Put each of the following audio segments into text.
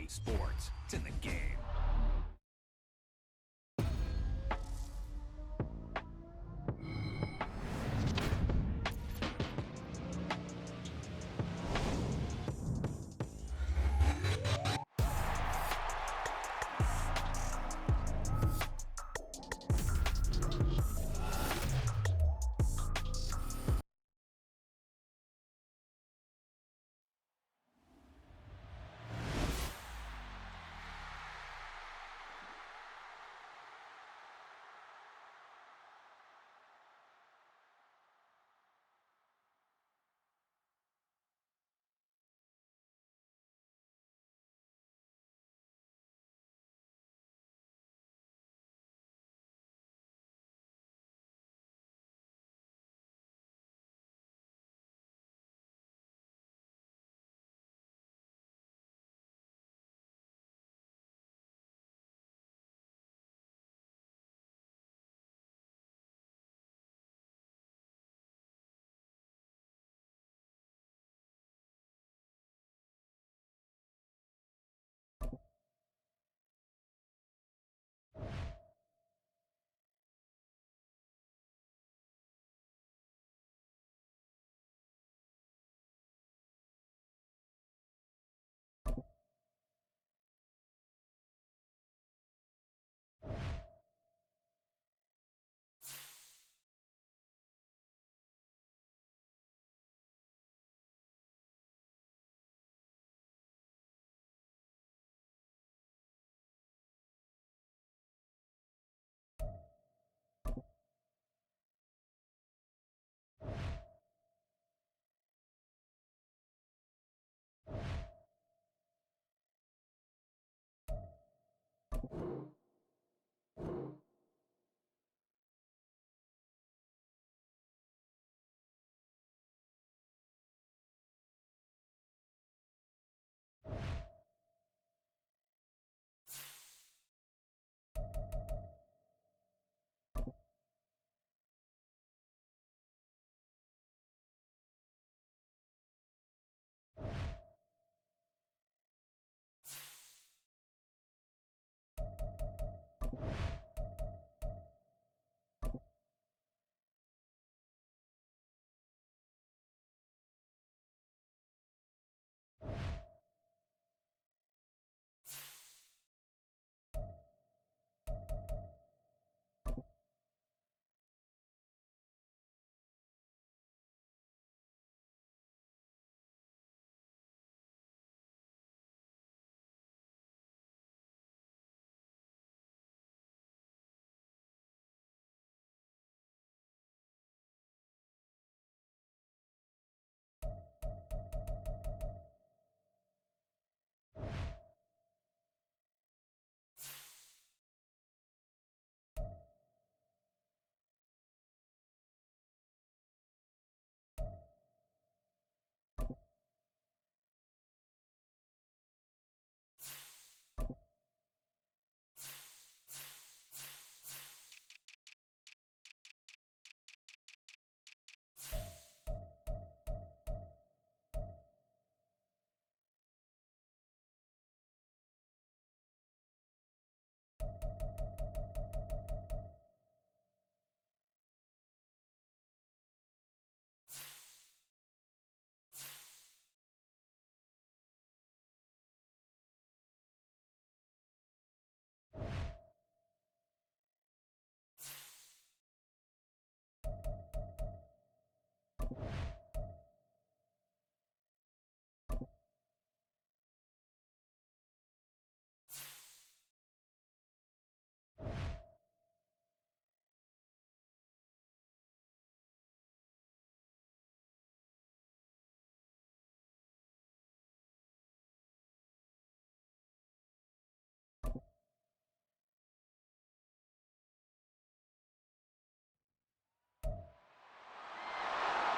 Sports. It's in the game.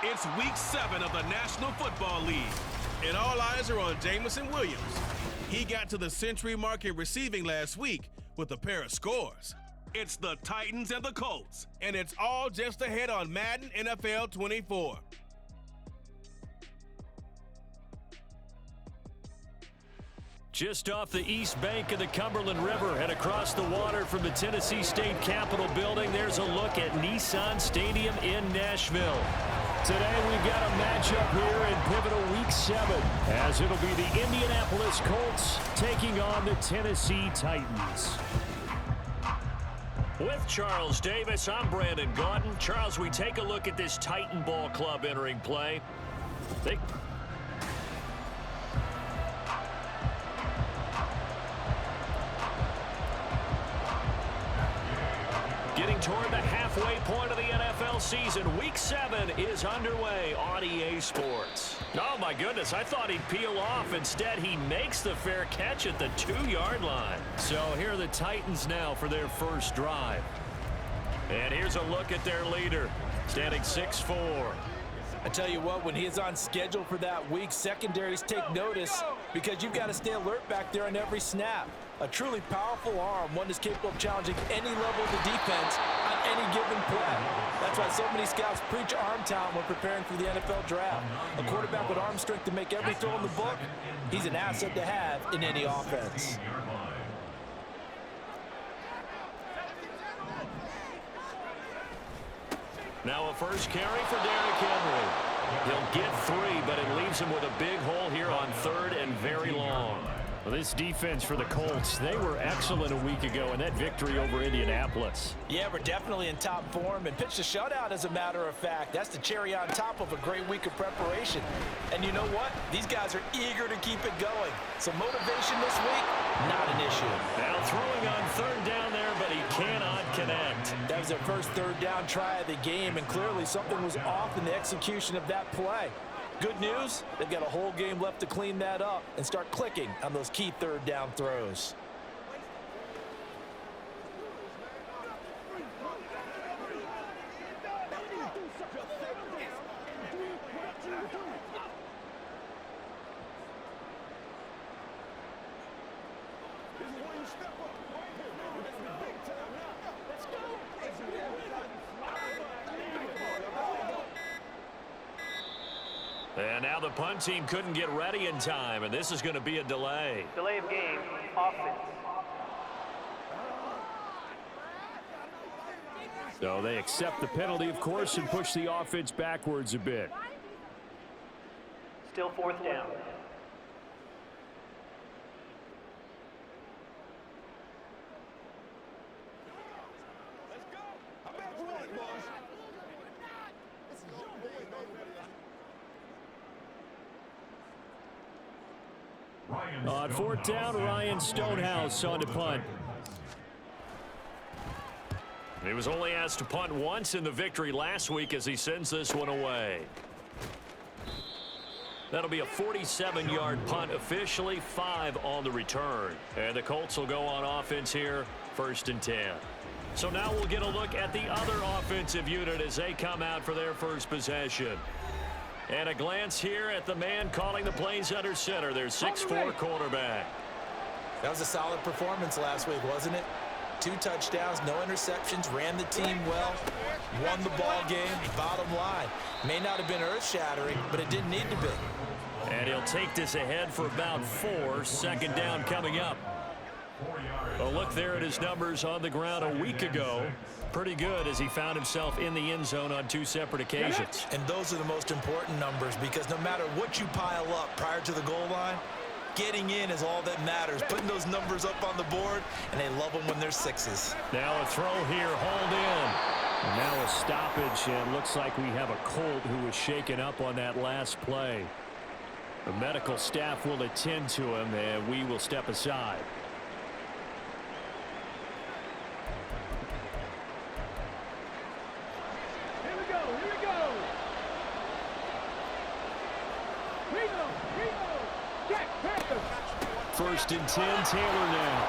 It's week 7 of the National Football League, and all eyes are on Jameson Williams. He got to the century mark in receiving last week with a pair of scores. It's the Titans and the Colts, and it's all just ahead on Madden NFL 24. Just off the east bank of the Cumberland River and across the water from the Tennessee State Capitol building, there's a look at Nissan Stadium in Nashville. Today we've got a matchup here in pivotal week 7, as it'll be the Indianapolis Colts taking on the Tennessee Titans. With Charles Davis, I'm Brandon Gaudin. Charles, we take a look at this Titan Ball Club entering play. Getting toward the halfway point of the NFL season, Week 7 is underway on EA Sports. Oh, my goodness, I thought he'd peel off. Instead, he makes the fair catch at the 2-yard line. So here are the Titans now for their first drive. And here's a look at their leader, standing 6'4". I tell you what, when he is on schedule for that week, secondaries take notice because you've got to stay alert back there on every snap. A truly powerful arm, one that's capable of challenging any level of the defense on any given play. That's why so many scouts preach arm talent when preparing for the NFL draft. A quarterback with arm strength to make every throw in the book, he's an asset to have in any offense. Now a first carry for Derrick Henry. He'll get 3, but it leaves him with a big hole here on 3rd and very long. Well, this defense for the Colts, they were excellent a week ago in that victory over Indianapolis. Yeah, we're definitely in top form and pitched a shutout, as a matter of fact. That's the cherry on top of a great week of preparation. And you know what? These guys are eager to keep it going. So motivation this week, not an issue. Now throwing on 3rd down there, but he cannot connect. That was their first 3rd down try of the game, and clearly something was off in the execution of that play. Good news, they've got a whole game left to clean that up and start clicking on those key 3rd down throws. And now the punt team couldn't get ready in time, and this is going to be a delay. Delay of game, offense. So they accept the penalty, of course, and push the offense backwards a bit. Still 4th down. On 4th down, Ryan Stonehouse on to punt. He was only asked to punt once in the victory last week as he sends this one away. That'll be a 47-yard punt, officially 5 on the return. And the Colts will go on offense here, 1st and 10. So now we'll get a look at the other offensive unit as they come out for their first possession. And a glance here at the man calling the plays under center, their 6'4" quarterback. That was a solid performance last week, wasn't it? 2 touchdowns, no interceptions, ran the team well, won the ball game. Bottom line, may not have been earth-shattering, but it didn't need to be. And he'll take this ahead for about 4, 2nd down coming up. A look there at his numbers on the ground a week ago. Pretty good as he found himself in the end zone on 2 separate occasions. And those are the most important numbers, because no matter what you pile up prior to the goal line, getting in is all that matters. Putting those numbers up on the board, and they love them when they're 6s. Now a throw here, hauled in. And now a stoppage, and looks like we have a Colt who was shaken up on that last play. The medical staff will attend to him, and we will step aside. First and 10, Taylor now.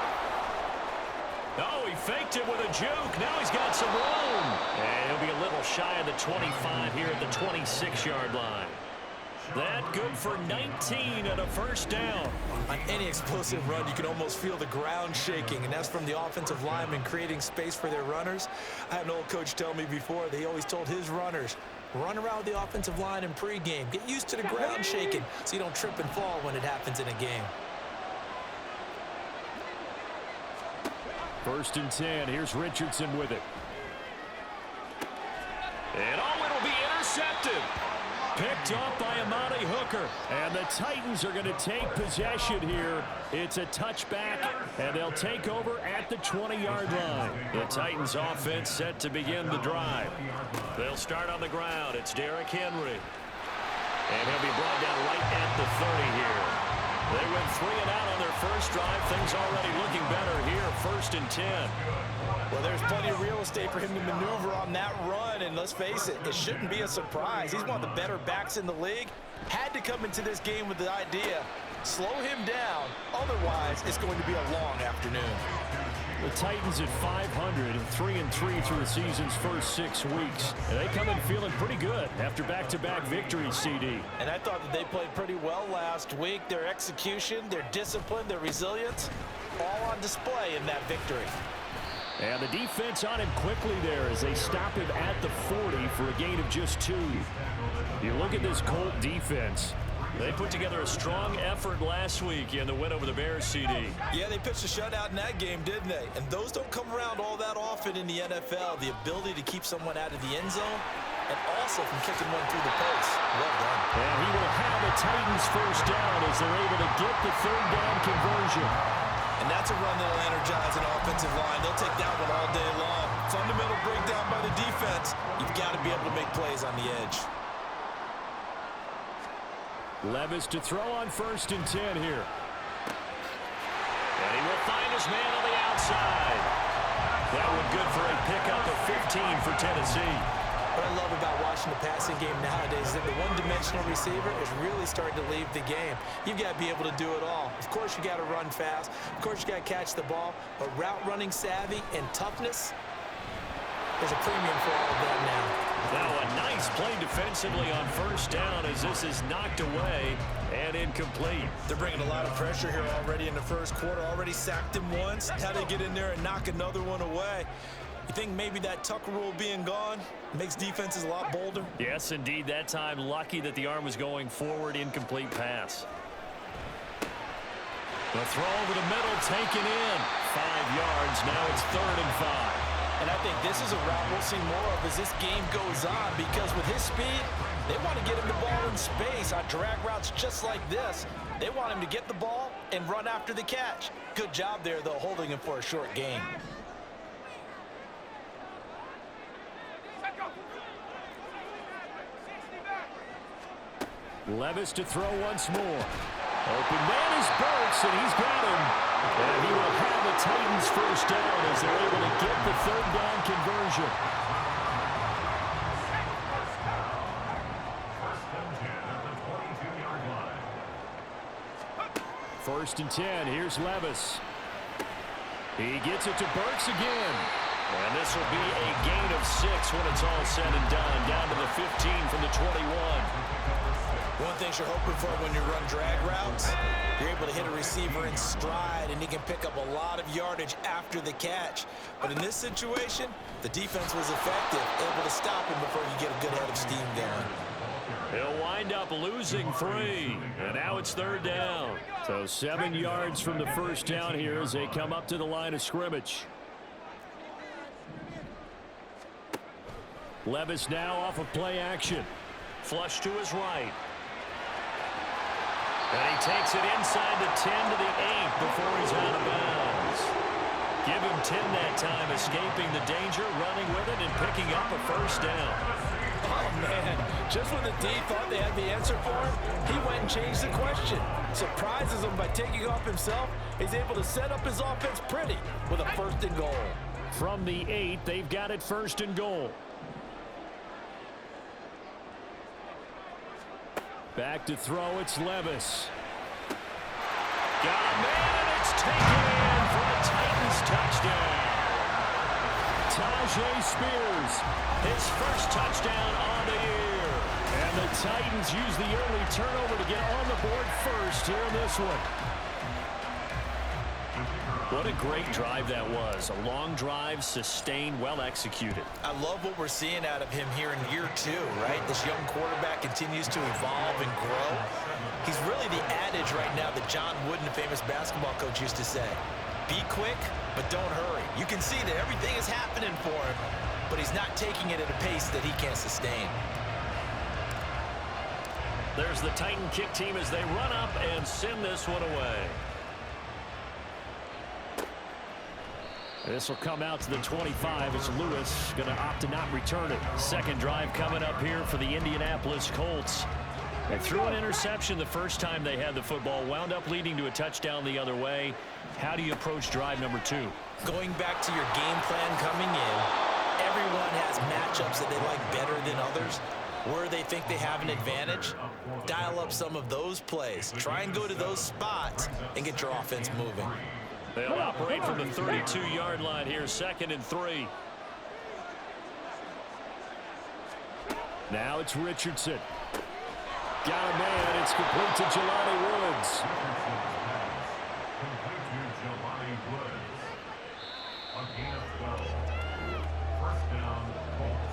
Oh, he faked it with a juke. Now he's got some room. And he'll be a little shy of the 25 here at the 26-yard line. That good for 19 and a 1st down. On any explosive run, you can almost feel the ground shaking, and that's from the offensive linemen creating space for their runners. I had an old coach tell me before, they always told his runners, run around the offensive line in pregame. Get used to the ground shaking so you don't trip and fall when it happens in a game. First and 10. Here's Richardson with it. And it'll be intercepted. Picked off by Amani Hooker. And the Titans are going to take possession here. It's a touchback, and they'll take over at the 20-yard line. The Titans offense set to begin the drive. They'll start on the ground. It's Derrick Henry. And he'll be brought down right at the 30 here. They went 3 and out on their first drive. Things already looking better here. First and 10. Well, there's plenty of real estate for him to maneuver on that run, and let's face it, it shouldn't be a surprise. He's one of the better backs in the league. Had to come into this game with the idea, slow him down, otherwise it's going to be a long afternoon. The Titans at 500, 3-3 through the season's first 6 weeks. And they come in feeling pretty good after back-to-back victories, CD. And I thought that they played pretty well last week. Their execution, their discipline, their resilience, all on display in that victory. And the defense on him quickly there as they stop him at the 40 for a gain of just 2. You look at this Colt defense. They put together a strong effort last week in the win over the Bears, CD. Yeah, they pitched a shutout in that game, didn't they? And those don't come around all that often in the NFL. The ability to keep someone out of the end zone and also from kicking one through the post. Well done. And he will have the Titans first down as they're able to get the third down conversion. And that's a run that'll energize an offensive line. They'll take that one all day long. Fundamental breakdown by the defense. You've got to be able to make plays on the edge. Levis to throw on first and 10 here. And he will find his man on the outside. That one good for a pickup of 15 for Tennessee. What I love about watching the passing game nowadays is that the one-dimensional receiver is really starting to leave the game. You've got to be able to do it all. Of course, you got to run fast. Of course, you got to catch the ball. But route running savvy and toughness is a premium for all of them now. Now a nice play defensively on first down as this is knocked away and incomplete. They're bringing a lot of pressure here already in the first quarter. Already sacked him once. How they get in there and knock another one away? You think maybe that Tucker rule being gone makes defenses a lot bolder? Yes, indeed. That time, lucky that the arm was going forward. Incomplete pass. The throw over the middle, taken in. 5 yards. Now it's 3rd and 5. And I think this is a route we'll see more of as this game goes on, because with his speed, they want to get him the ball in space on drag routes just like this. They want him to get the ball and run after the catch. Good job there, though, holding him for a short gain. Levis to throw once more. Open man is Burks, and he's got him. And he will have the Titans first down as they're able to get the 3rd down conversion. First and 10. Here's Levis. He gets it to Burks again. And this will be a gain of 6 when it's all said and done. Down to the 15 from the 21. One thing you're hoping for when you run drag routes, you're able to hit a receiver in stride, and he can pick up a lot of yardage after the catch. But in this situation, the defense was effective, able to stop him before you get a good head of steam going. He'll wind up losing 3, and now it's 3rd down. So 7 yards from the first down here as they come up to the line of scrimmage. Levis now off of play action. Flush to his right. And he takes it inside the 10 to the 8 before he's out of bounds. Give him 10 that time, escaping the danger, running with it, and picking up a first down. Oh, man. Just when the D thought they had the answer for him, he went and changed the question. Surprises him by taking off himself. He's able to set up his offense pretty with a 1st and goal. From the 8, they've got it 1st and goal. Back to throw, it's Levis. Got a man, and it's taken in for a Titans touchdown. Tyjae Spears, his first touchdown on the year. And the Titans use the early turnover to get on the board first here in this one. What a great drive that was. A long drive, sustained, well executed. I love what we're seeing out of him here in year 2, right? This young quarterback continues to evolve and grow. He's really the adage right now that John Wooden, the famous basketball coach, used to say. Be quick, but don't hurry. You can see that everything is happening for him, but he's not taking it at a pace that he can't sustain. There's the Titan kick team as they run up and send this one away. This will come out to the 25 as Lewis going to opt to not return it. Second drive coming up here for the Indianapolis Colts. They threw an interception the first time they had the football, wound up leading to a touchdown the other way. How do you approach drive number 2? Going back to your game plan coming in, everyone has matchups that they like better than others. Where they think they have an advantage, dial up some of those plays. Try and go to those spots and get your offense moving. They'll operate from the 32-yard line here, 2nd and 3. Now it's Richardson. Got a man. It's complete to Jelani Woods.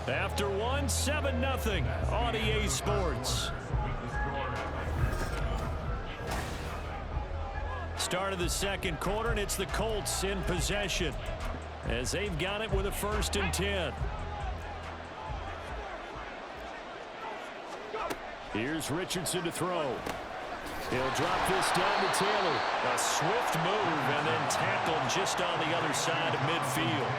After one, 7-0 on EA Sports. Start of the second quarter, and it's the Colts in possession as they've got it with a 1st and 10. Here's Richardson to throw. He'll drop this down to Taylor. A swift move and then tackled just on the other side of midfield.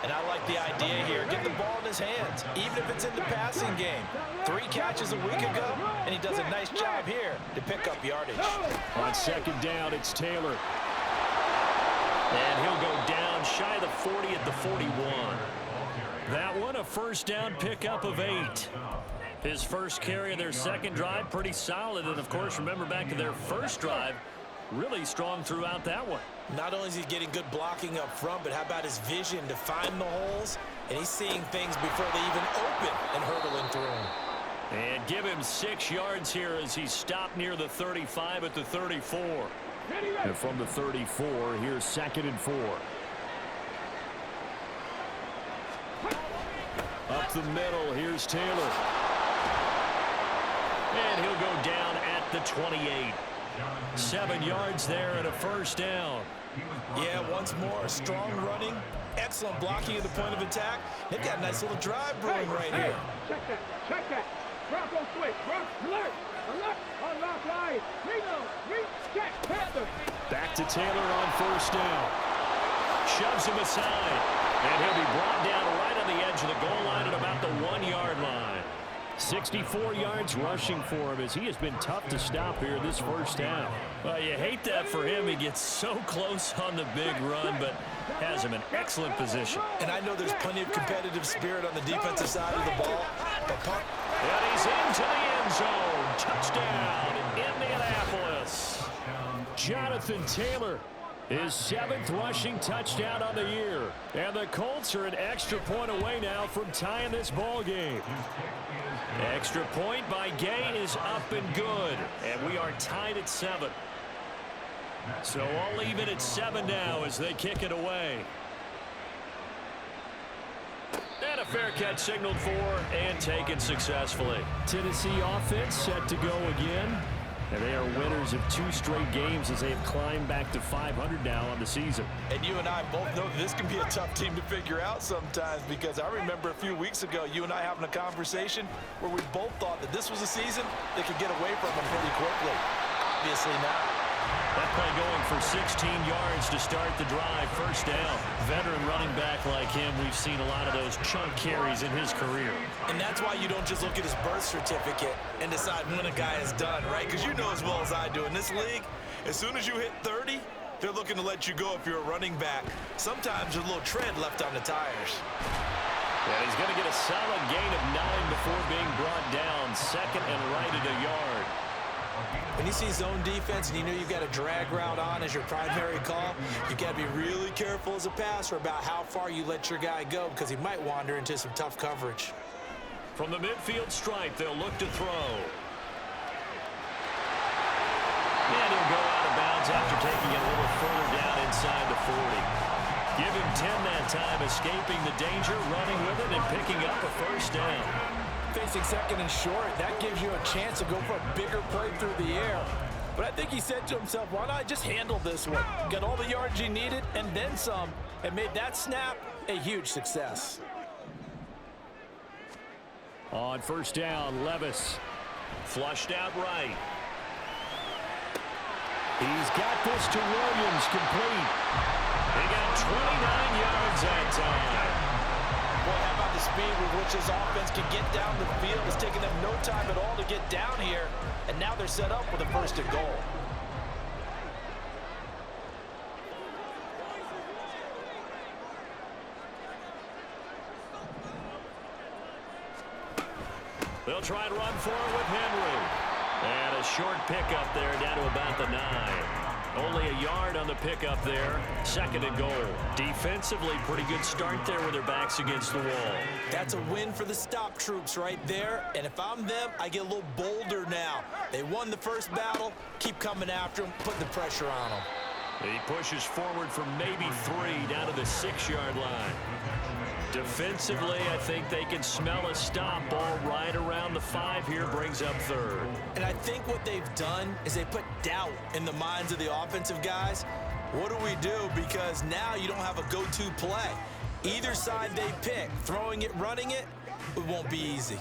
And I like the idea here. Get the ball in his hands, even if it's in the passing game. 3 catches a week ago, and he does a nice job here to pick up yardage. On 2nd down, it's Taylor. And he'll go down shy of the 40 at the 41. That one, a 1st down pickup of 8. His first carry of their second drive, pretty solid. And, of course, remember back to their first drive, really strong throughout that one. Not only is he getting good blocking up front, but how about his vision to find the holes? And he's seeing things before they even open and hurdling through them. And give him 6 yards here as he stopped near the 35 at the 34. And from the 34, here's 2nd and 4. Up the middle, here's Taylor. And he'll go down at the 28. 7 yards there and a 1st down. Yeah, once more, strong running, excellent blocking at the point of attack. They've got a nice little drive brewing right here. Check that. Bronco switch. Alert. Unlock line. Reach. Check. Panther. Back to Taylor on 1st down. Shoves him aside. And he'll be brought down right on the edge of the goal line at about the 1-yard line. 64 yards rushing for him as he has been tough to stop here this first half. Well, you hate that for him. He gets so close on the big run, but has him in excellent position. And I know there's plenty of competitive spirit on the defensive side of the ball. And he's into the end zone. Touchdown, Indianapolis. Jonathan Taylor, his 7th rushing touchdown on the year. And the Colts are an extra point away now from tying this ball game. Extra point by Gay is up and good. And we are tied at 7. So I'll leave it at 7 now as they kick it away. And a fair catch signaled for and taken successfully. Tennessee offense set to go again. And they are winners of 2 straight games as they have climbed back to 500 now on the season. And you and I both know that this can be a tough team to figure out sometimes, because I remember a few weeks ago you and I having a conversation where we both thought that this was a season that could get away from them pretty quickly. Obviously not. That play going for 16 yards to start the drive. 1st down. Veteran running back like him, we've seen a lot of those chunk carries in his career. And that's why you don't just look at his birth certificate and decide when a guy is done, right? Because you know as well as I do, in this league, as soon as you hit 30, they're looking to let you go if you're a running back. Sometimes there's a little tread left on the tires. Yeah, he's going to get a solid gain of 9 before being brought down. 2nd and right at a yard. When you see zone defense and you know you've got a drag route on as your primary call, you've got to be really careful as a passer about how far you let your guy go, because he might wander into some tough coverage. From the midfield stripe, they'll look to throw. And he'll go out of bounds after taking it a little further down inside the 40. Give him 10 that time, escaping the danger, running with it, and picking up a 1st down. Facing 2nd and short, that gives you a chance to go for a bigger play through the air. But I think he said to himself, why not just handle this one? Got all the yards he needed and then some, and made that snap a huge success. On first down, Levis. Flushed out right. He's got this to Williams, complete. He got 29 yards that time. Boy, how about the speed with which this offense can get down the field? It's taken them no time at all to get down here, and now they're set up with a first and goal. They'll try and run for it with Henry. And a short pickup there down to about the 9. Only a yard on the pickup there. Second and goal. Defensively, pretty good start there with their backs against the wall. That's a win for the stop troops right there. And if I'm them, I get a little bolder now. They won the first battle. Keep coming after them, putting the pressure on them. He pushes forward for maybe 3 down to the 6-yard line. Defensively, I think they can smell a stop. Ball right around the 5 here, brings up third. And I think what they've done is they put doubt in the minds of the offensive guys. What do we do? Because now you don't have a go-to play. Either side they pick, throwing it, running it, it won't be easy.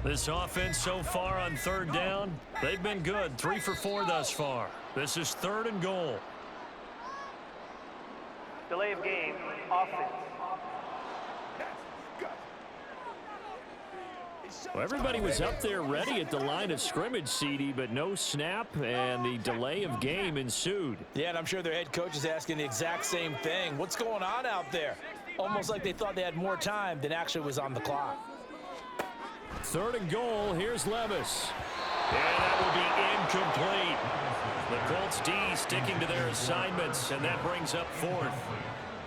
This offense so far on third down, they've been good. 3 for 4 thus far. This is third and goal. Delay of game, offense. Well, everybody was up there ready at the line of scrimmage, CD, but no snap, and the delay of game ensued. Yeah, and I'm sure their head coach is asking the exact same thing. What's going on out there? Almost like they thought they had more time than actually was on the clock. Third and goal, here's Levis. And that will be incomplete. The Colts D sticking to their assignments, and that brings up fourth.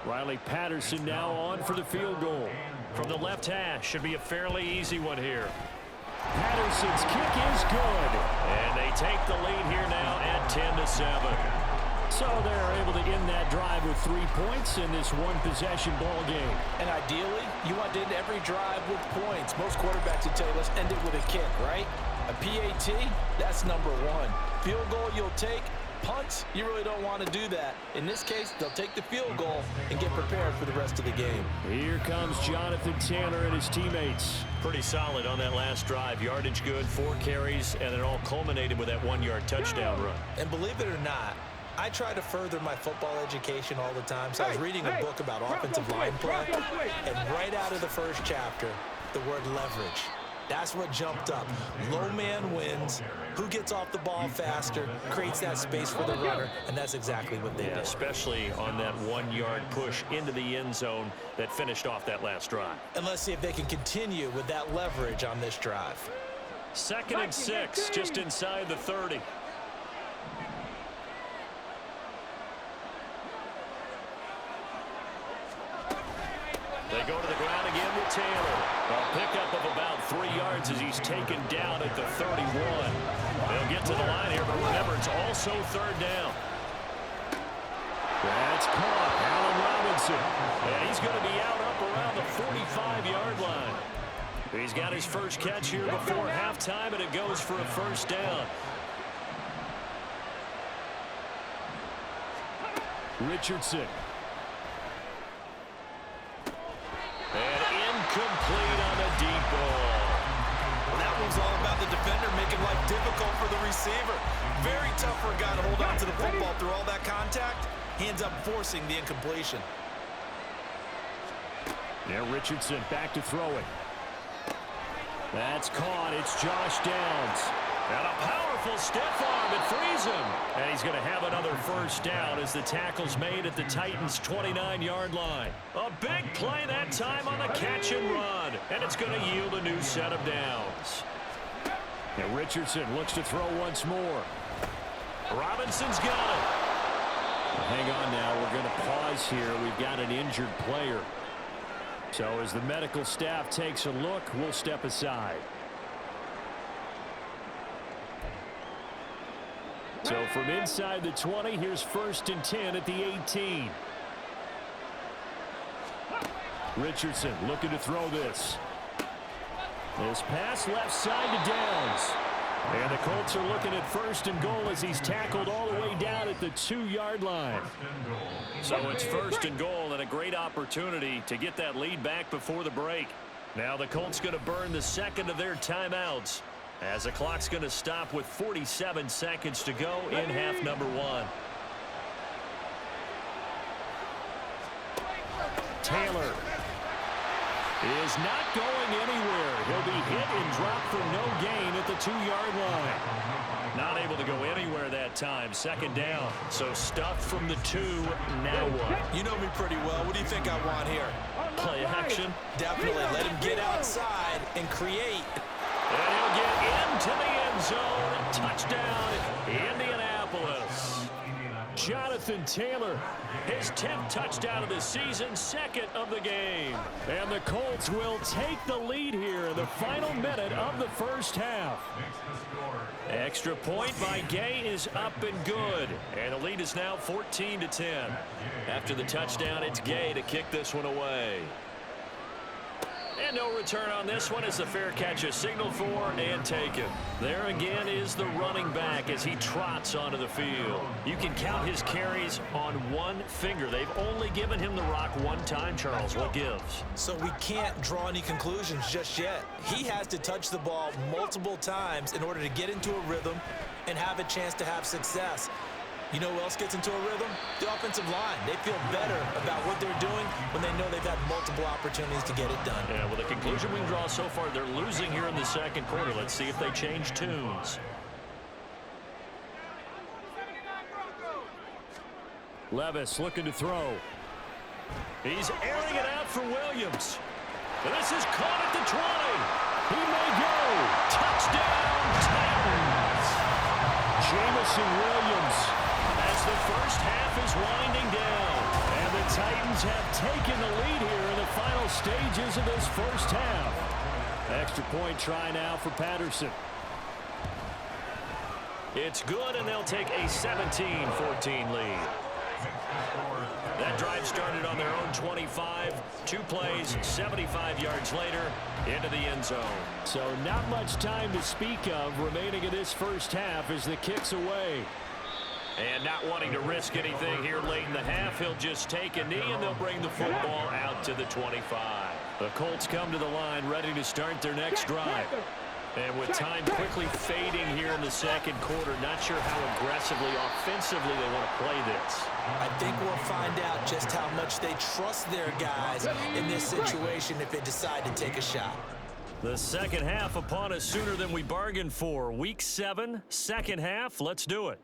Riley Patterson now on for the field goal. From the left hash, should be a fairly easy one here. Patterson's kick is good. And they take the lead here now at 10-7. So they're able to end that drive with 3 points in this one-possession ball game. And ideally, you want to end every drive with points. Most quarterbacks would tell you, let's end it with a kick, right? A PAT, that's number 1. Field goal you'll take. Punts, you really don't want to do that. In this case, they'll take the field goal and get prepared for the rest of the game. Here comes Jonathan Taylor and his teammates. Pretty solid on that last drive. Yardage good, 4 carries, and it all culminated with that 1-yard touchdown run. And believe it or not, I try to further my football education all the time, so I was reading a book about offensive line play, and right out of the first chapter, the word leverage. That's what jumped up. Low man wins. Who gets off the ball faster, creates that space for the runner, and that's exactly what they did. Especially on that 1-yard push into the end zone that finished off that last drive. And let's see if they can continue with that leverage on this drive. 2nd and 6, just inside the 30. They go to the ground again with Taylor. A pickup of about 3 yards as he's taken down at the 31. They'll get to the line here, but remember, it's also third down. That's caught. Allen Robinson. And he's going to be out up around the 45-yard line. He's got his first catch here before halftime, and it goes for a first down. Richardson. And incomplete on the deep ball. Well, that one's all about the defender making life difficult for the receiver. Very tough for a guy to hold on to the football through all that contact. He ends up forcing the incompletion. Now Richardson back to throw it. That's caught. It's Josh Downs. And a powerful stiff arm. It frees him. And he's going to have another first down as the tackle's made at the Titans' 29-yard line. A big play that time on the catch and run. And it's going to yield a new set of downs. Now Richardson looks to throw once more. Robinson's got it. Hang on now. We're going to pause here. We've got an injured player. So as the medical staff takes a look, we'll step aside. So from inside the 20, here's 1st and 10 at the 18. Richardson looking to throw this. This pass left side to Downs. And the Colts are looking at 1st and goal as he's tackled all the way down at the 2-yard line. So it's 1st and goal and a great opportunity to get that lead back before the break. Now the Colts going to burn the second of their timeouts as the clock's going to stop with 47 seconds to go in half number 1. Taylor is not going anywhere. He'll be hit and dropped for no gain at the 2-yard line. Not able to go anywhere that time. 2nd down. So stuffed from the 2. Now what? You know me pretty well. What do you think I want here? Play action. Definitely let him get outside and create. And he'll get into the end zone. Touchdown, Indianapolis. Jonathan Taylor, his 10th touchdown of the season, 2nd of the game. And the Colts will take the lead here in the final minute of the 1st half. Extra point by Gay is up and good. And the lead is now 14-10. After the touchdown, it's Gay to kick this one away. And no return on this one as the fair catch is signaled for and taken. There again is the running back as he trots onto the field. You can count his carries on one finger. They've only given him the rock one time, Charles. What gives? So we can't draw any conclusions just yet. He has to touch the ball multiple times in order to get into a rhythm and have a chance to have success. You know who else gets into a rhythm? The offensive line. They feel better about what they're doing when they know they've had multiple opportunities to get it done. Yeah, well, the conclusion we can draw so far, they're losing here in the 2nd quarter. Let's see if they change tunes. Levis looking to throw. He's airing it out for Williams. And this is caught at the 20. He may go. Touchdown, Titans. Jameson Williams. As the 1st half is winding down. And the Titans have taken the lead here in the final stages of this 1st half. Extra point try now for Patterson. It's good, and they'll take a 17-14 lead. That drive started on their own 25. 2 plays, 75 yards later, into the end zone. So not much time to speak of remaining in this 1st half as the kick's away. And not wanting to risk anything here late in the half, he'll just take a knee, and they'll bring the football out to the 25. The Colts come to the line ready to start their next drive. And with time quickly fading here in the 2nd quarter, not sure how aggressively, offensively they want to play this. I think we'll find out just how much they trust their guys in this situation if they decide to take a shot. The 2nd half upon us sooner than we bargained for. Week 7, 2nd half. Let's do it.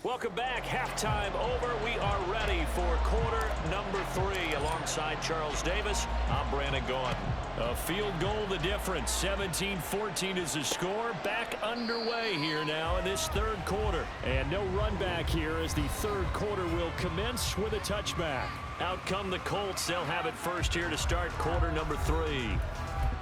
Welcome back. Halftime over. We are ready for quarter number 3. Alongside Charles Davis, I'm Brandon Gaudin. A field goal the difference. 17-14 is the score. Back underway here now in this 3rd quarter. And no run back here as the 3rd quarter will commence with a touchback. Out come the Colts. They'll have it first here to start quarter number 3.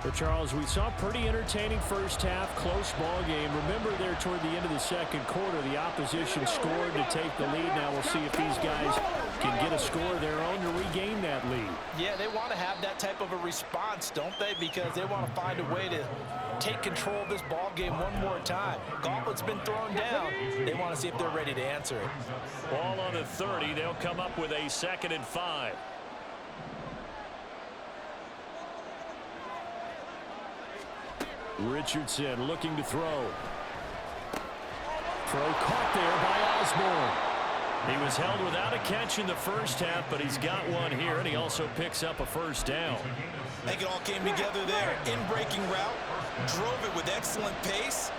But Charles, we saw a pretty entertaining 1st half, close ball game. Remember there toward the end of the 2nd quarter, the opposition scored to take the lead. Now we'll see if these guys can get a score of their own to regain that lead. Yeah, they want to have that type of a response, don't they? Because they want to find a way to take control of this ball game one more time. Gauntlet's been thrown down. They want to see if they're ready to answer it. Ball on the 30. They'll come up with a 2nd and 5. Richardson looking to throw. Throw caught there by Osborne. He was held without a catch in the 1st half, but he's got one here, and he also picks up a 1st down. I think it all came together there. In-breaking route, drove it with excellent pace.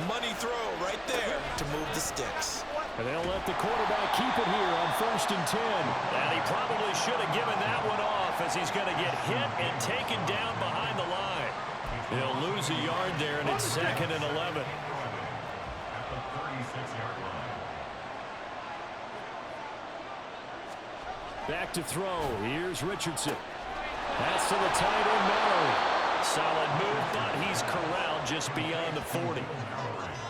Money throw right there to move the sticks. And they'll let the quarterback keep it here on 1st and 10. And he probably should have given that one off as he's going to get hit and taken down behind the line. He'll lose a yard there, and it's 2nd and 11. Back to throw. Here's Richardson. Pass to the tight end, Mallory. Solid move, but he's he's corralled just beyond the 40.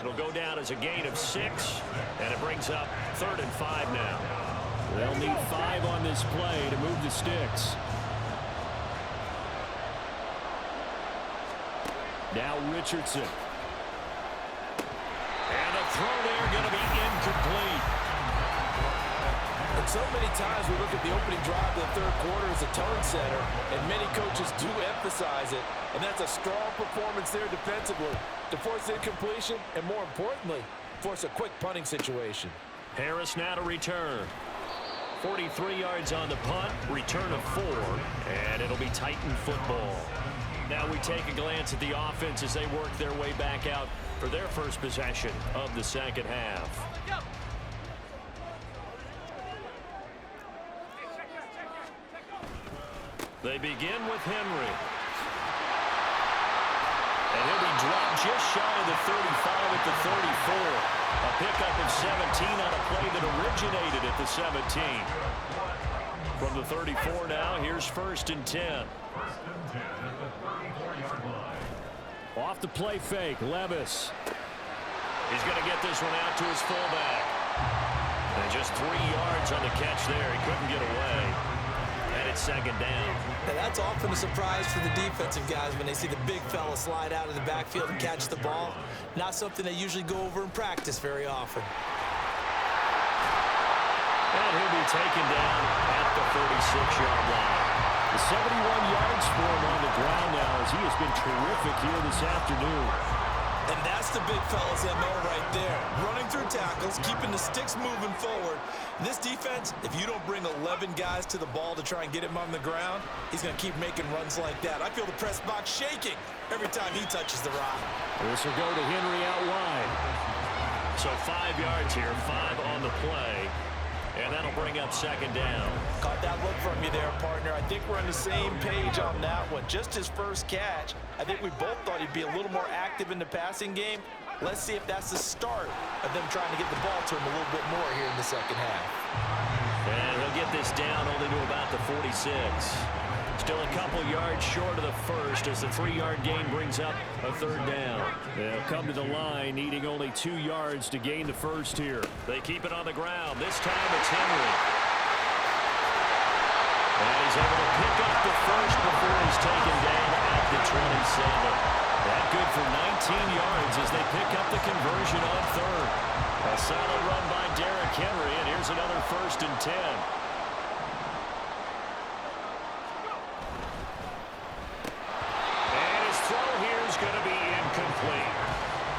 It'll go down as a gain of 6, and it brings up 3rd and 5 now. They'll need 5 on this play to move the sticks. Now Richardson. And the throw there going to be incomplete. And so many times we look at the opening drive of the third quarter as a tone setter, and many coaches do emphasize it. And that's a strong performance there defensively to force incompletion and, more importantly, force a quick punting situation. Harris now to return. 43 yards on the punt, return of 4, and it'll be Titan football. Now we take a glance at the offense as they work their way back out for their first possession of the second half. They begin with Henry. And he'll be dropped just shy of the 35 at the 34. A pickup of 17 on a play that originated at the 17. From the 34 now, here's 1st and 10. Off the play fake, Levis. He's going to get this one out to his fullback. And just 3 yards on the catch there. He couldn't get away. And it's 2nd down. And that's often a surprise for the defensive guys when they see the big fella slide out of the backfield and catch the ball. Not something they usually go over in practice very often. And he'll be taken down at the 46-yard line. The 71 yards for him on the ground now as he has been terrific here this afternoon. And that's the big fella's MO right there. Running through tackles, keeping the sticks moving forward. This defense, if you don't bring 11 guys to the ball to try and get him on the ground, he's going to keep making runs like that. I feel the press box shaking every time he touches the rock. This will go to Henry out wide. So 5 yards here, 5 on the play. And that'll bring up 2nd down. Caught that look from you there, partner. I think we're on the same page on that one. Just his first catch. I think we both thought he'd be a little more active in the passing game. Let's see if that's the start of them trying to get the ball to him a little bit more here in the second half. And he'll get this down only to about the 46. Still a couple yards short of the first as the 3-yard gain brings up a 3rd down. They'll come to the line needing only 2 yards to gain the first here. They keep it on the ground. This time it's Henry. And he's able to pick up the first before he's taken down at the 27. That good for 19 yards as they pick up the conversion on 3rd. A solid run by Derrick Henry, and here's another 1st and 10. Going to be incomplete.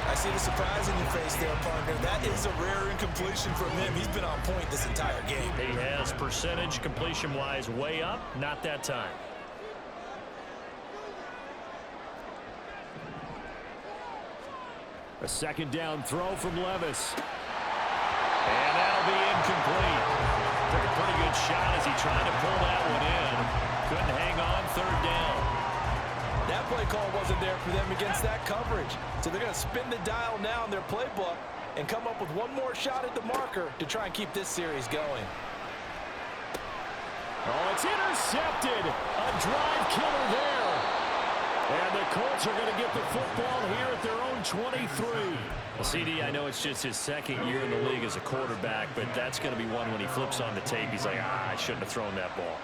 I see the surprise in your face there, partner. That is a rare incompletion from him. He's been on point this entire game. He has percentage completion-wise way up. Not that time. A 2nd down throw from Levis. And that'll be incomplete. Took a pretty good shot as he tried to pull that one in. Couldn't hang on. 3rd down. That play call wasn't there for them against that coverage. So they're going to spin the dial now in their playbook and come up with one more shot at the marker to try and keep this series going. Oh, it's intercepted. A drive killer there. And the Colts are going to get the football here at their own 23. Well, CD, I know it's just his 2nd year in the league as a quarterback, but that's going to be one when he flips on the tape. He's like, I shouldn't have thrown that ball.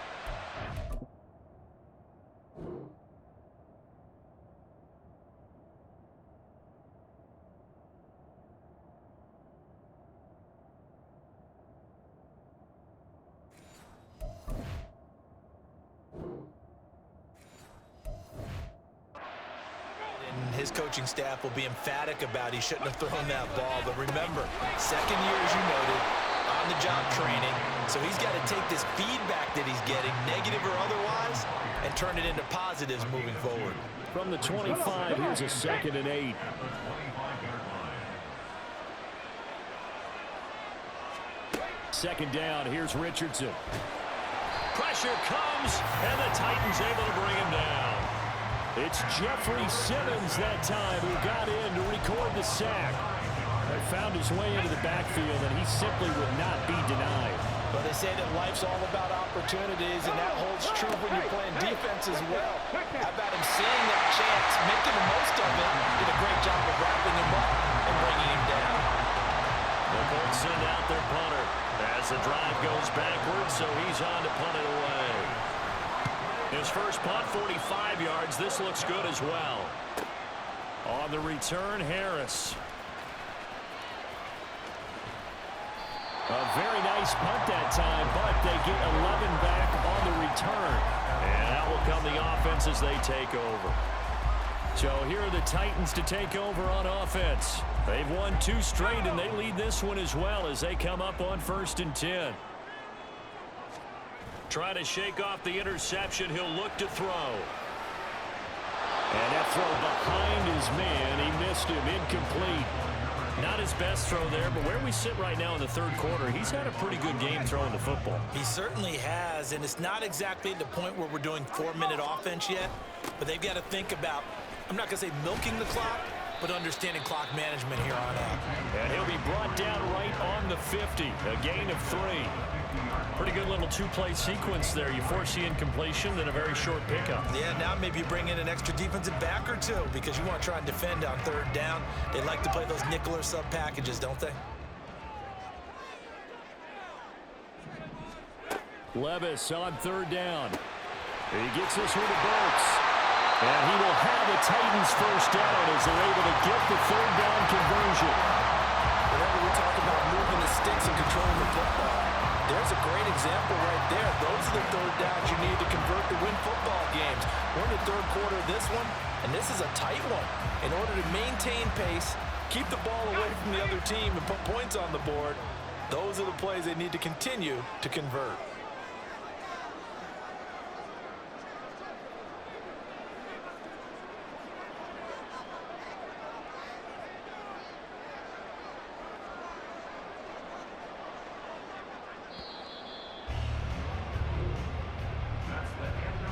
His coaching staff will be emphatic about he shouldn't have thrown that ball. But remember, 2nd year, as you noted, on-the-job training. So he's got to take this feedback that he's getting, negative or otherwise, and turn it into positives moving forward. From the 25, here's a 2nd and 8. Second down, here's Richardson. Pressure comes, and the Titans able to bring him down. It's Jeffrey Simmons that time who got in to record the sack. He found his way into the backfield, and he simply would not be denied. Well, they say that life's all about opportunities, and that holds true when you're playing defense as well. How about him seeing that chance, making the most of it, did a great job of wrapping him up and bringing him down. The Colts send out their punter as the drive goes backwards, so he's on to punt it away. His first punt, 45 yards. This looks good as well. On the return, Harris. A very nice punt that time, but they get 11 back on the return. And that will come the offense as they take over. So here are the Titans to take over on offense. They've won 2 straight, and they lead this one as well as they come up on 1st and 10. Try to shake off the interception. He'll look to throw. And that throw behind his man. He missed him. Incomplete. Not his best throw there, but where we sit right now in the 3rd quarter, he's had a pretty good game throwing the football. He certainly has, and it's not exactly at the point where we're doing 4-minute offense yet, but they've got to think about, I'm not going to say milking the clock, but understanding clock management here on out. And he'll be brought down right on the 50, a gain of 3. Pretty good little 2-play sequence there. You force the incompletion, then a very short pickup. Yeah, now maybe you bring in an extra defensive back or 2 because you want to try and defend on 3rd down. They like to play those nickel or sub packages, don't they? Levis on 3rd down. He gets this one to Burks. And he will have the Titans first down as they're able to get the 3rd down conversion. Whenever we talk about moving the sticks and controlling the football, there's a great example right there. Those are the 3rd downs you need to convert to win football games. We're in the 3rd quarter of this one, and this is a tight one. In order to maintain pace, keep the ball away from the other team, and put points on the board, those are the plays they need to continue to convert.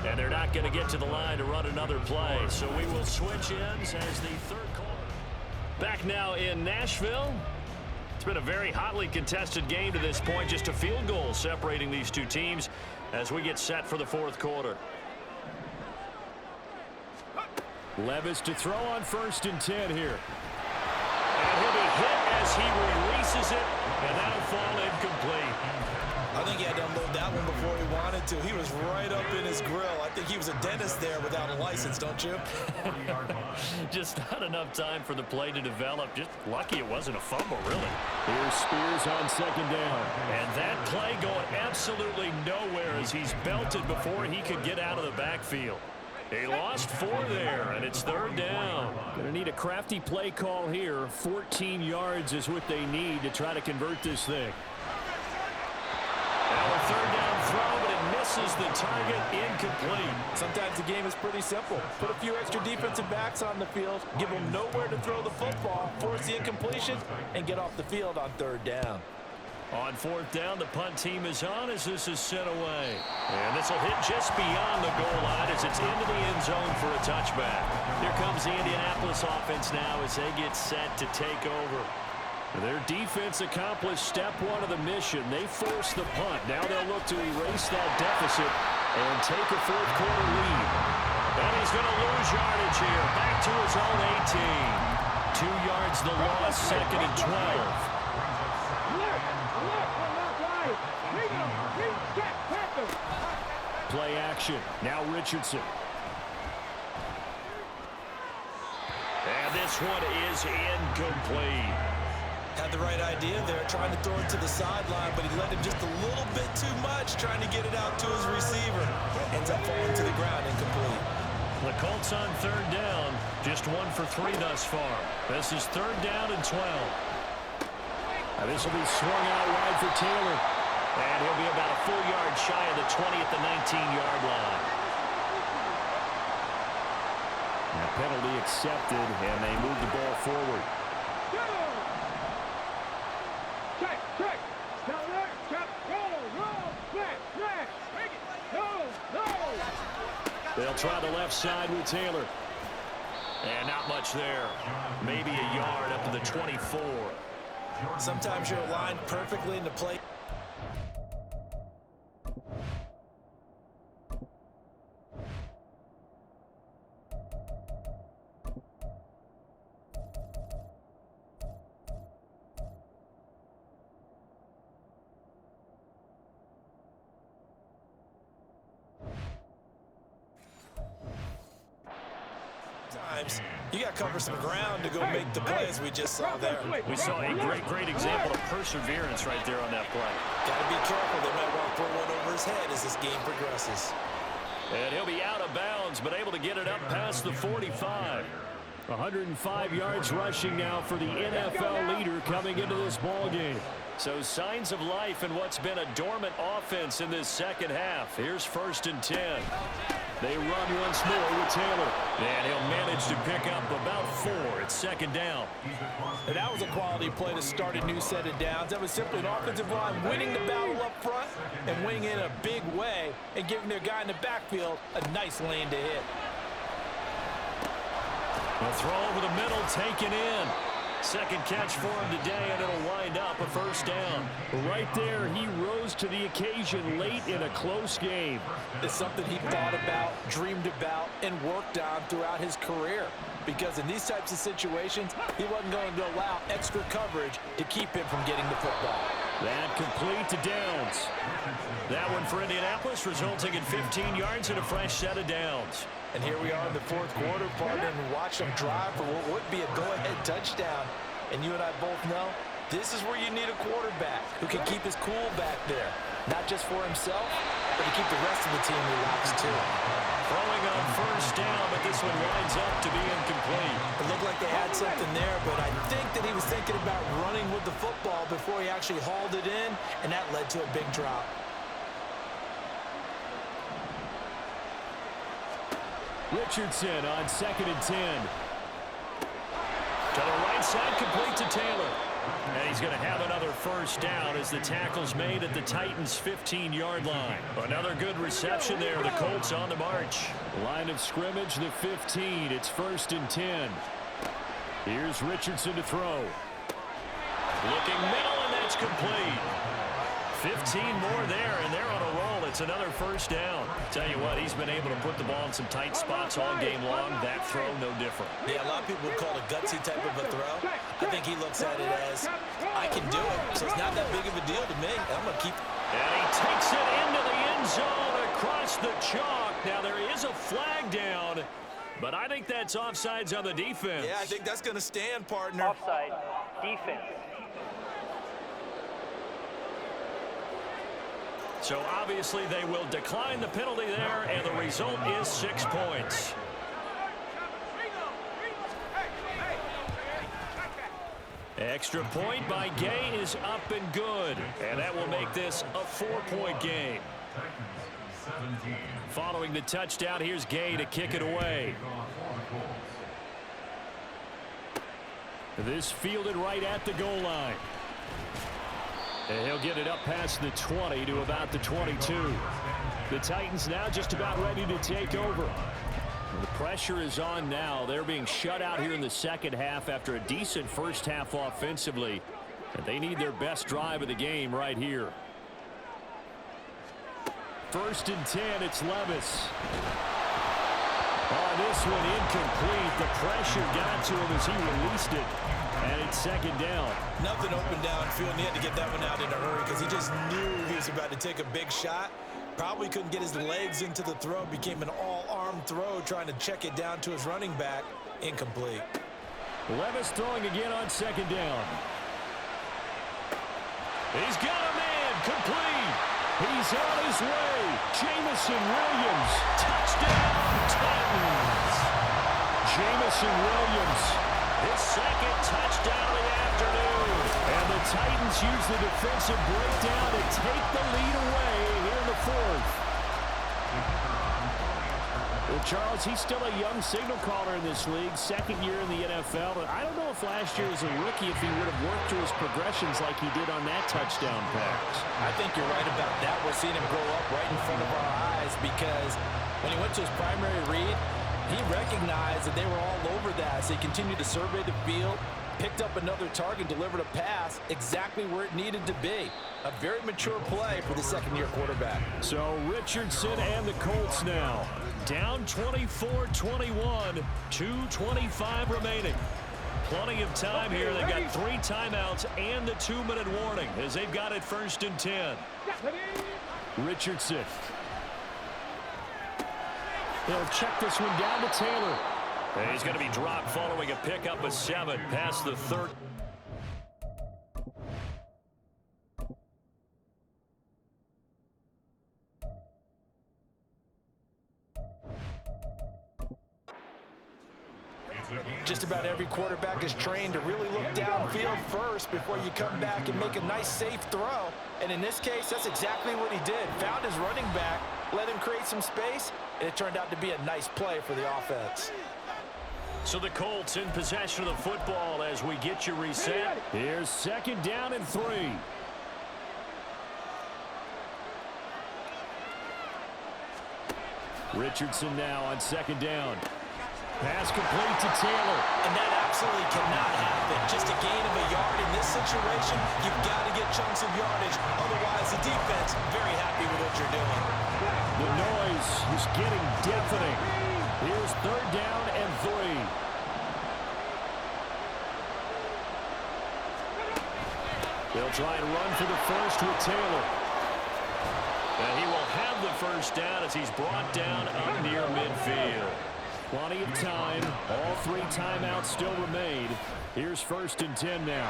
And they're not going to get to the line to run another play. So we will switch ends as the 3rd quarter. Back now in Nashville. It's been a very hotly contested game to this point. Just a field goal separating these 2 teams as we get set for the 4th quarter. Levis to throw on 1st and 10 here. And he'll be hit as he releases it, and that'll fall incomplete. I think he had to unload that one before he wanted to. He was right up in his grill. I think he was a dentist there without a license, don't you? Just not enough time for the play to develop. Just lucky it wasn't a fumble, really. Here's Spears on 2nd down. And that play going absolutely nowhere as he's belted before he could get out of the backfield. He lost 4 there, and it's 3rd down. Going to need a crafty play call here. 14 yards is what they need to try to convert this thing. Now a 3rd down throw, but it misses the target. Incomplete. Sometimes the game is pretty simple. Put a few extra defensive backs on the field, give them nowhere to throw the football, force the incompletion, and get off the field on 3rd down. On 4th down, the punt team is on as this is sent away. And this will hit just beyond the goal line as it's into the end zone for a touchback. Here comes the Indianapolis offense now as they get set to take over. Their defense accomplished step 1 of the mission. They forced the punt. Now they'll look to erase that deficit and take a 4th quarter lead. And he's going to lose yardage here. Back to his own 18. 2 yards the loss, 2nd and 12. Play action. Now Richardson. And this one is incomplete. Had the right idea there, trying to throw it to the sideline, but he let him just a little bit too much, trying to get it out to his receiver. Ends up falling to the ground, incomplete. The Colts on 3rd down, just 1 for 3 thus far. This is 3rd down and 12. Now this will be swung out wide for Taylor. And he'll be about a full yard shy of the 20 at the 19-yard line. And penalty accepted, and they move the ball forward. Check. Now there, check, roll, flash, make it, no. They'll try the left side with Taylor. And not much there. Maybe a yard up to the 24. Sometimes you're aligned perfectly into play. Sometimes you got to cover some ground to go make the play, as we just saw there. We saw a great example of perseverance right there on that play. Got to be careful. They might want to throw one over his head as this game progresses. And he'll be out of bounds, but able to get it up past the 45. 105 yards rushing now for the NFL leader coming into this ball game. So signs of life in what's been a dormant offense in this second half. Here's 1st and 10. They run once more with Taylor. And he'll manage to pick up about 4. It's 2nd down. And that was a quality play to start a new set of downs. That was simply an offensive line winning the battle up front and winning it in a big way and giving their guy in the backfield a nice lane to hit. A throw over the middle, taken in. Second catch for him today, and it'll wind up a 1st down. Right there, he rose to the occasion late in a close game. It's something he thought about, dreamed about, and worked on throughout his career. Because in these types of situations, he wasn't going to allow extra coverage to keep him from getting the football. That complete to Downs. That one for Indianapolis, resulting in 15 yards and a fresh set of downs. And here we are in the 4th quarter, partner, and watch them drive for what would be a go-ahead touchdown. And you and I both know this is where you need a quarterback who can keep his cool back there. Not just for himself, but to keep the rest of the team relaxed too. Throwing on 1st down, but this one winds up to be incomplete. It looked like they had something there, but I think that he was thinking about running with the football before he actually hauled it in, and that led to a big drop. Richardson on 2nd and 10. To the right side, complete to Taylor. And he's going to have another 1st down as the tackle's made at the Titans' 15-yard line. Another good reception there. The Colts on the march. Line of scrimmage, the 15. It's 1st and 10. Here's Richardson to throw. Looking middle, and that's complete. 15 more there, and they're on a roll. It's another 1st down. Tell you what, he's been able to put the ball in some tight spots all game long. That throw, no different. Yeah, a lot of people would call it a gutsy type of a throw. I think he looks at it as, I can do it, so it's not that big of a deal to me. I'm going to keep. And he takes it into the end zone across the chalk. Now, there is a flag down, but I think that's offsides on the defense. Yeah, I think that's going to stand, partner. Offside, defense. So obviously they will decline the penalty there, and the result is 6 points. Extra point by Gay is up and good, and that will make this a 4-point game. Following the touchdown, here's Gay to kick it away. This fielded right at the goal line. And he'll get it up past the 20 to about the 22. The Titans now just about ready to take over. The pressure is on now. They're being shut out here in the second half after a decent first half offensively. And they need their best drive of the game right here. 1st and 10, it's Levis. Oh, this one incomplete. The pressure got to him as he released it. And it's 2nd down. Nothing open downfield, and he had to get that one out in a hurry because he just knew he was about to take a big shot. Probably couldn't get his legs into the throw. Became an all-arm throw, trying to check it down to his running back. Incomplete. Levis throwing again on 2nd down. He's got a man, complete. He's on his way. Jameson Williams. Touchdown, Titans. Jameson Williams. His 2nd touchdown of the afternoon. And the Titans use the defensive breakdown to take the lead away here in the 4th. Well, Charles, he's still a young signal caller in this league, 2nd year in the NFL. But I don't know if last year as a rookie, if he would have worked through his progressions like he did on that touchdown pass. I think you're right about that. We're seeing him grow up right in front of our eyes because when he went to his primary read, he recognized that they were all over that, so he continued to survey the field, picked up another target, delivered a pass exactly where it needed to be. A very mature play for the 2nd-year quarterback. So Richardson and the Colts now. Down 24-21, 2:25 remaining. Plenty of time here. They've got 3 timeouts and the 2-minute warning as they've got it 1st and 10. Richardson. They'll check this one down to Taylor. And he's going to be dropped following a pickup of 7 past the 3rd. Just about every quarterback is trained to really look downfield first before you come back and make a nice, safe throw. And in this case, that's exactly what he did. Found his running back, let him create some space, and it turned out to be a nice play for the offense. So the Colts in possession of the football as we get you reset. Here's 2nd down and 3. Richardson now on 2nd down. Pass complete to Taylor. And that absolutely cannot happen. Just a gain of a yard in this situation. You've got to get chunks of yardage. Otherwise, the defense very happy with what you're doing. The noise is getting deafening. Here's 3rd down and 3. They'll try and run for the first with Taylor. And he will have the first down as he's brought down up near midfield. Plenty of time. All 3 timeouts still remain. Here's 1st and 10 now.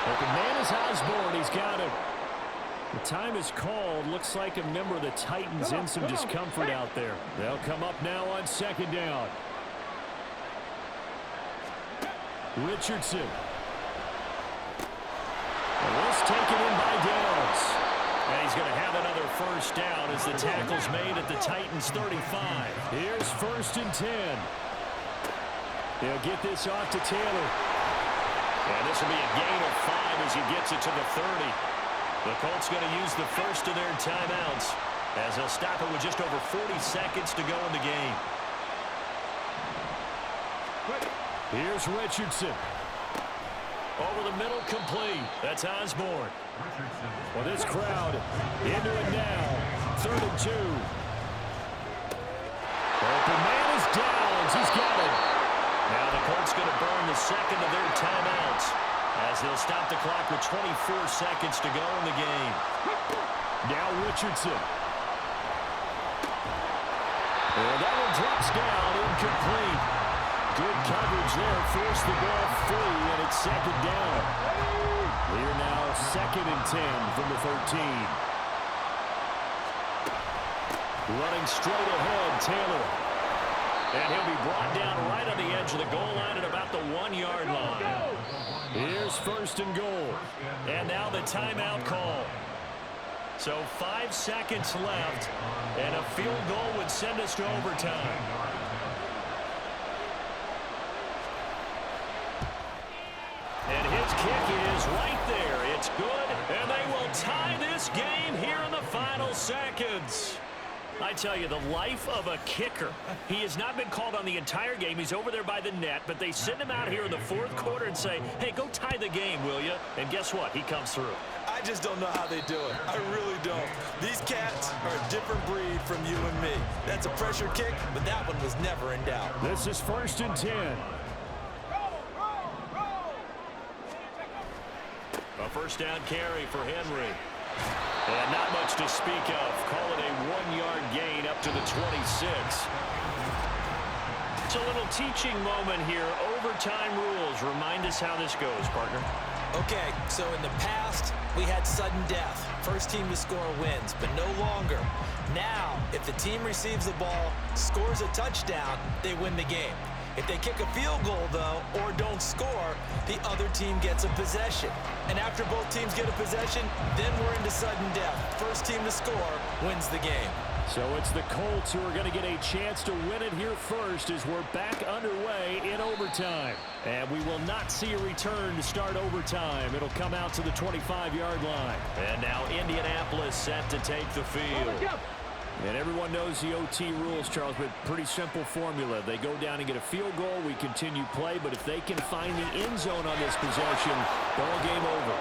Open man is Osborne. He's got it. The time is called. Looks like a member of the Titans in some discomfort out there. They'll come up now on 2nd down. Richardson. And this taken in by Downs. And he's going to have another first down as the tackle's made at the Titans' 35. Here's 1st and 10. They'll get this off to Taylor. And this will be a gain of 5 as he gets it to the 30. The Colts going to use the first of their timeouts as they'll stop it with just over 40 seconds to go in the game. Here's Richardson. Over the middle, complete. That's Osborne. Well, this crowd into it now. 3rd and 2. Open man is Downs. He's got it. Now the Colts going to burn the second of their timeouts as they'll stop the clock with 24 seconds to go in the game. Now Richardson. And that one drops down, incomplete. Good coverage there, forced the ball free, and it's 2nd down. Here now, 2nd and 10 from the 13. Running straight ahead, Taylor. And he'll be brought down right on the edge of the goal line at about the 1-yard line. Here's 1st and goal. And now the timeout call. So 5 seconds left, and a field goal would send us to overtime. And his kick is right there. It's good, and they will tie this game here in the final seconds. I tell you, the life of a kicker. He has not been called on the entire game. He's over there by the net, but they send him out here in the 4th quarter and say, hey, go tie the game, will you? And guess what? He comes through. I just don't know how they do it. I really don't. These cats are a different breed from you and me. That's a pressure kick, but that one was never in doubt. This is 1st and 10. A first down carry for Henry. And not much to speak of. Call it a 1-yard gain up to the 26. It's a little teaching moment here. Overtime rules. Remind us how this goes, partner. Okay, so in the past, we had sudden death. First team to score wins, but no longer. Now, if the team receives the ball, scores a touchdown, they win the game. If they kick a field goal, though, or don't score, the other team gets a possession. And after both teams get a possession, then we're into sudden death. First team to score wins the game. So it's the Colts who are going to get a chance to win it here first as we're back underway in overtime. And we will not see a return to start overtime. It'll come out to the 25-yard line. And now Indianapolis set to take the field. And everyone knows the OT rules, Charles, but pretty simple formula. They go down and get a field goal, we continue play, but if they can find the end zone on this possession, ball game over.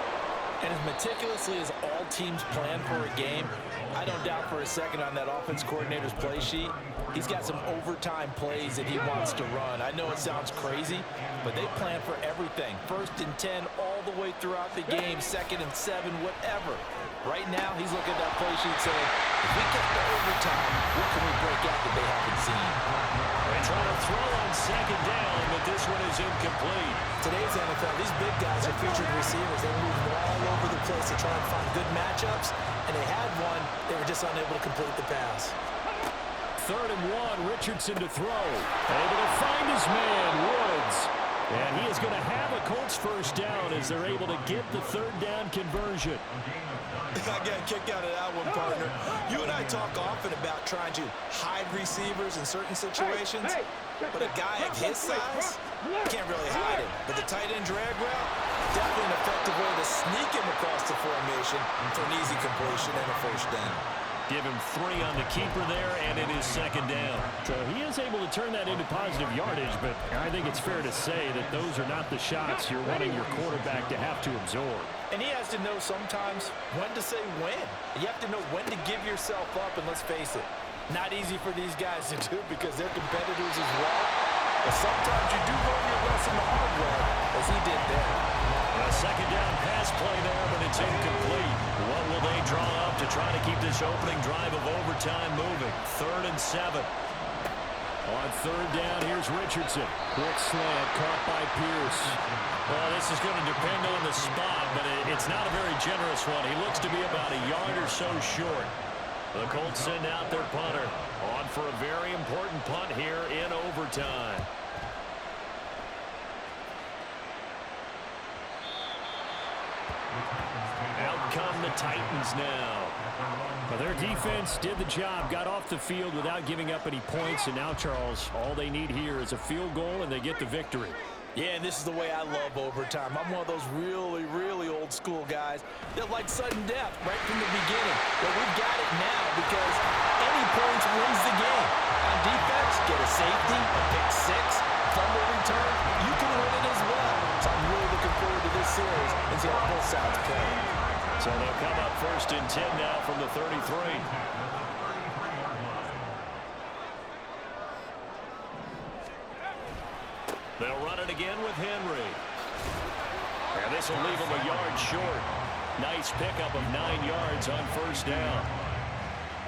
And as meticulously as all teams plan for a game, I don't doubt for a second on that offense coordinator's play sheet, he's got some overtime plays that he wants to run. I know it sounds crazy, but they plan for everything. 1st and 10 all the way throughout the game, 2nd and 7, whatever. Right now, he's looking at that play sheet saying, if we get to overtime, what can we break out that they haven't seen? They try to throw on 2nd down. this one is incomplete. Today's NFL, these big guys are featured receivers. They're moving all over the place to try and find good matchups, and they had one. They were just unable to complete the pass. 3rd and 1, Richardson to throw. Able to find his man, Woods. And he is going to have a Colts first down as they're able to get the 3rd down conversion. I got a kick out of that one, partner. You and I talk often about trying to hide receivers in certain situations, but a guy of his size can't really hide him. But the tight end drag route, definitely an effective way to sneak him across the formation for an easy completion and a first down. Give him 3 on the keeper there, and it is 2nd down. So he is able to turn that into positive yardage, but I think it's fair to say that those are not the shots you're wanting your quarterback to have to absorb. And he has to know sometimes when to say when. You have to know when to give yourself up, and let's face it, not easy for these guys to do because they're competitors as well. But sometimes you do learn your lesson the hard way, as he did there. A 2nd down pass play there, but it's incomplete. What will they draw up to try to keep this opening drive of overtime moving? 3rd and 7. On 3rd down, here's Richardson. Quick slant caught by Pierce. Well, this is going to depend on the spot, but it's not a very generous one. He looks to be about a yard or so short. The Colts send out their punter on for a very important punt here in overtime. Out come the Titans now. Well, their defense did the job, got off the field without giving up any points, and now, Charles, all they need here is a field goal, and they get the victory. Yeah, and this is the way I love overtime. I'm one of those really, really old school guys that like sudden death right from the beginning. But we've got it now because any points wins the game. On defense, get a safety, a pick six, fumble return, you can win it as well. So I'm really looking forward to this series and see how both sides play. So they'll come up 1st and 10 now from the 33. They'll run it again with Henry. And this will leave him a yard short. Nice pickup of 9 yards on 1st down.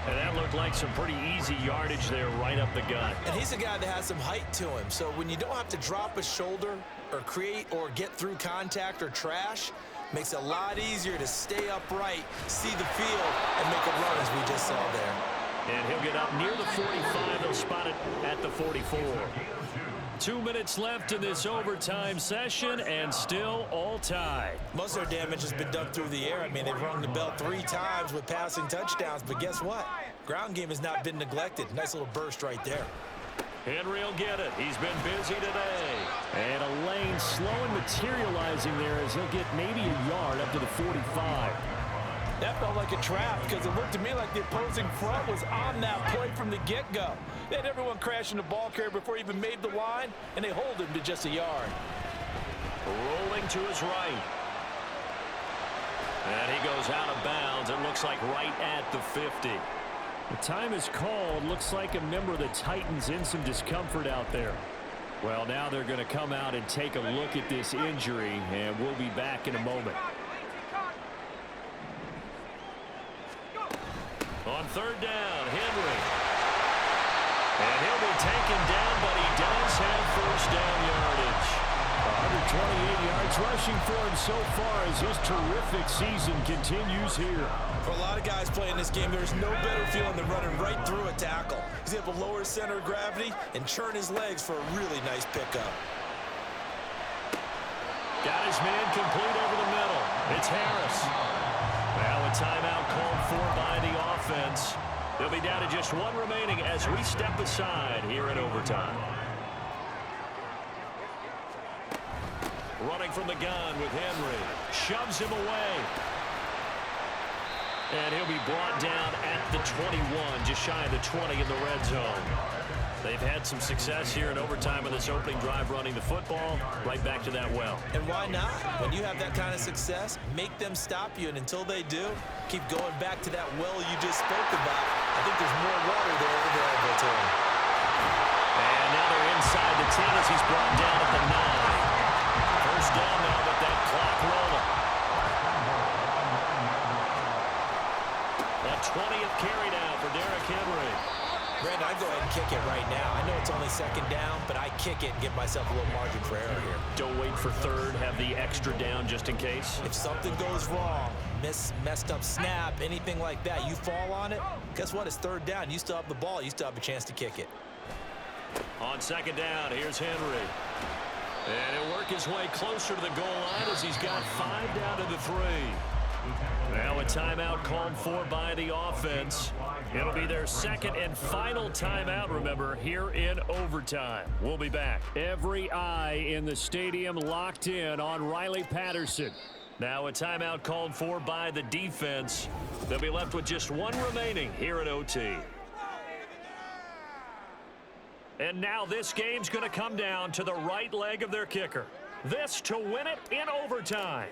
And that looked like some pretty easy yardage there right up the gut. And he's a guy that has some height to him. So when you don't have to drop a shoulder or create or get through contact or trash, makes it a lot easier to stay upright, see the field, and make a run as we just saw there. And he'll get up near the 45. They'll spot it at the 44. 2 minutes left in this overtime session, and still all tied. Most of their damage has been done through the air. I mean, they've rung the bell 3 times with passing touchdowns, but guess what? Ground game has not been neglected. Nice little burst right there. Henry will get it. He's been busy today. And a lane slow and materializing there as he'll get maybe a yard up to the 45. That felt like a trap because it looked to me like the opposing front was on that play from the get-go. They had everyone crashing the ball carrier before he even made the line, and they hold him to just a yard. Rolling to his right. And he goes out of bounds. It looks like right at the 50. The time is called. Looks like a member of the Titans in some discomfort out there. Well, now they're going to come out and take a look at this injury, and we'll be back in a moment. On 3rd down, Henry. And he'll be taken down, but he does have 1st down yardage. 128 yards rushing for him so far as his terrific season continues here. For a lot of guys playing this game, there's no better feeling than running right through a tackle. He's able to lower his center of gravity and churn his legs for a really nice pickup. Got his man complete over the middle. It's Harris. Now a timeout called for by the offense. They'll be down to just 1 remaining as we step aside here in overtime. Running from the gun with Henry. Shoves him away. And he'll be brought down at the 21, just shy of the 20 in the red zone. They've had some success here in overtime in this opening drive running the football right back to that well. And why not? When you have that kind of success, make them stop you, and until they do, keep going back to that well you just spoke about. I think there's more water there available to him. And now they're inside the 10 as he's brought down at the 9. 1st down now with that clock rolling. A 20th carry now for Derrick Henry. Brandon, I'd go ahead and kick it right now. I know it's only 2nd down, but I kick it and give myself a little margin for error here. Don't wait for third. Have the extra down just in case. If something goes wrong, messed up snap, anything like that, you fall on it, guess what? It's third down. You still have the ball. You still have a chance to kick it. On second down, here's Henry. And he'll work his way closer to the goal line as he's got 5 down to the 3. Now a timeout called for by the offense. It'll be their second and final timeout, remember, here in overtime. We'll be back. Every eye in the stadium locked in on Riley Patterson. Now a timeout called for by the defense. They'll be left with just one remaining here at OT. And now this game's going to come down to the right leg of their kicker. This to win it in overtime.